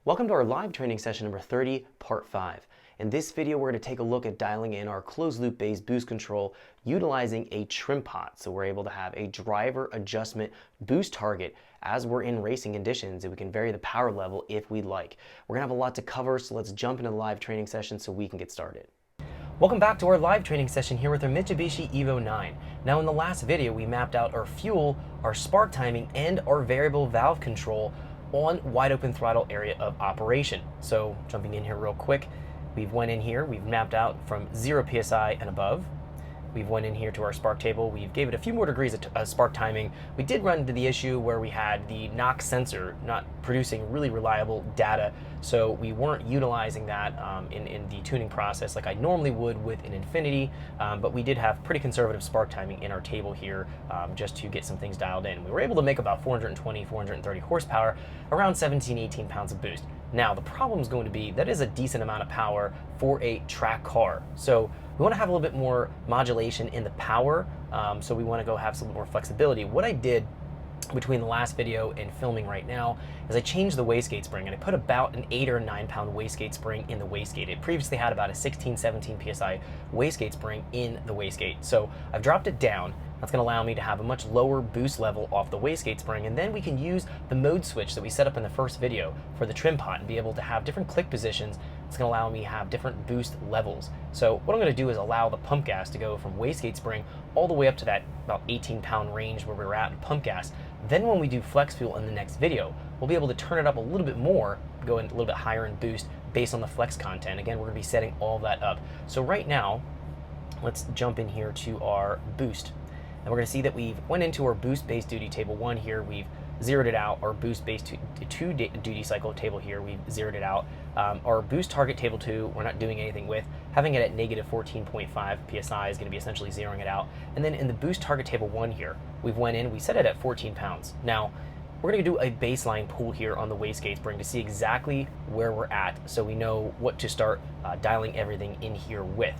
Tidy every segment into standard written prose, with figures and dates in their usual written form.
Welcome to our live training session number 30, part 5. In this video, we're going to take a look at dialing in our closed loop based boost control utilizing a trim pot. So we're able to have a driver adjustment boost target as we're in racing conditions, and we can vary the power level if we'd like. We're going to have a lot to cover, so let's jump into the live training session so we can get started. Welcome back to our live training session here with our Mitsubishi Evo 9. Now in the last video, we mapped out our fuel, our spark timing, and our variable valve control on wide open throttle area of operation. So jumping in here real quick, we've went in here, we've mapped out from 0 PSI and above. We've went in here to our spark table, we've gave it a few more degrees of spark timing. We did run into the issue where we had the NOx sensor not producing really reliable data, so we weren't utilizing that in the tuning process like I normally would with an Infinity, but we did have pretty conservative spark timing in our table here just to get some things dialed in. We were able to make about 420, 430 horsepower, around 17, 18 pounds of boost. Now the problem is going to be that is a decent amount of power for a track car. So we want to have a little bit more modulation in the power, so we want to go have some more flexibility. What I did between the last video and filming right now is I changed the wastegate spring, and I put about an 8 or 9 pound wastegate spring in the wastegate. It previously had about a 16, 17 PSI wastegate spring in the wastegate. So I've dropped it down. That's going to allow me to have a much lower boost level off the wastegate spring, and then we can use the mode switch that we set up in the first video for the trim pot and be able to have different click positions. It's going to allow me to have different boost levels. So what I'm going to do is allow the pump gas to go from wastegate spring all the way up to that about 18 pound range where we were at in pump gas. Then when we do flex fuel in the next video, we'll be able to turn it up a little bit more, go in a little bit higher in boost based on the flex content. Again, we're going to be setting all that up. So right now, let's jump in here to our boost. And we're going to see that we've went into our boost base duty table 1 here, we've zeroed it out. Our boost base 2 duty cycle table here, we've zeroed it out. Our boost target table 2, we're not doing anything with. Having it at negative 14.5 PSI is going to be essentially zeroing it out. And then in the boost target table 1 here, we've went in, we set it at 14 pounds. Now, we're going to do a baseline pull here on the wastegate spring to see exactly where we're at so we know what to start dialing everything in here with.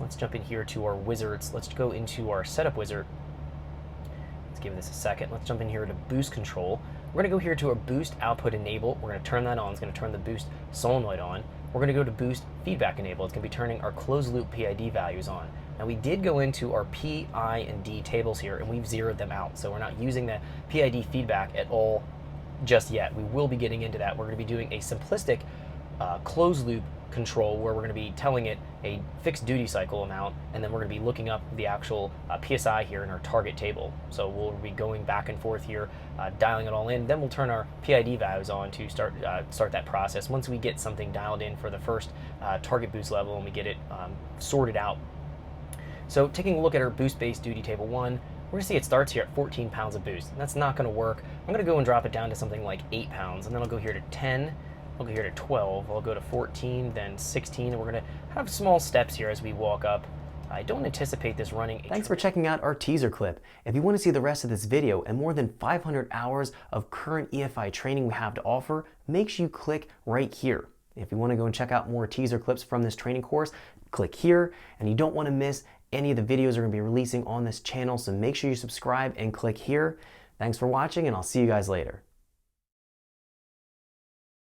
Let's jump in here to our wizards. Let's go into our setup wizard. Let's give this a second. Let's jump in here to boost control. We're going to go here to our boost output enable. We're going to turn that on. It's going to turn the boost solenoid on. We're going to go to boost feedback enable. It's going to be turning our closed loop PID values on. Now we did go into our P, I, and D tables here, and we've zeroed them out. So we're not using the PID feedback at all just yet. We will be getting into that. We're going to be doing a simplistic closed loop control where we're going to be telling it a fixed duty cycle amount, and then we're going to be looking up the actual PSI here in our target table. So we'll be going back and forth here, dialing it all in. Then we'll turn our PID values on to start that process. Once we get something dialed in for the first target boost level and we get it sorted out. So taking a look at our boost base duty table 1, we're going to see it starts here at 14 pounds of boost. And that's not going to work. I'm going to go and drop it down to something like 8 pounds, and then I'll go here to 10. I'll go here to 12, I'll go to 14, then 16, and we're going to have small steps here as we walk up. I don't anticipate this running. Thanks for checking out our teaser clip. If you want to see the rest of this video and more than 500 hours of current EFI training we have to offer, make sure you click right here. If you want to go and check out more teaser clips from this training course, click here, and you don't want to miss any of the videos we're going to be releasing on this channel, so make sure you subscribe and click here. Thanks for watching, and I'll see you guys later.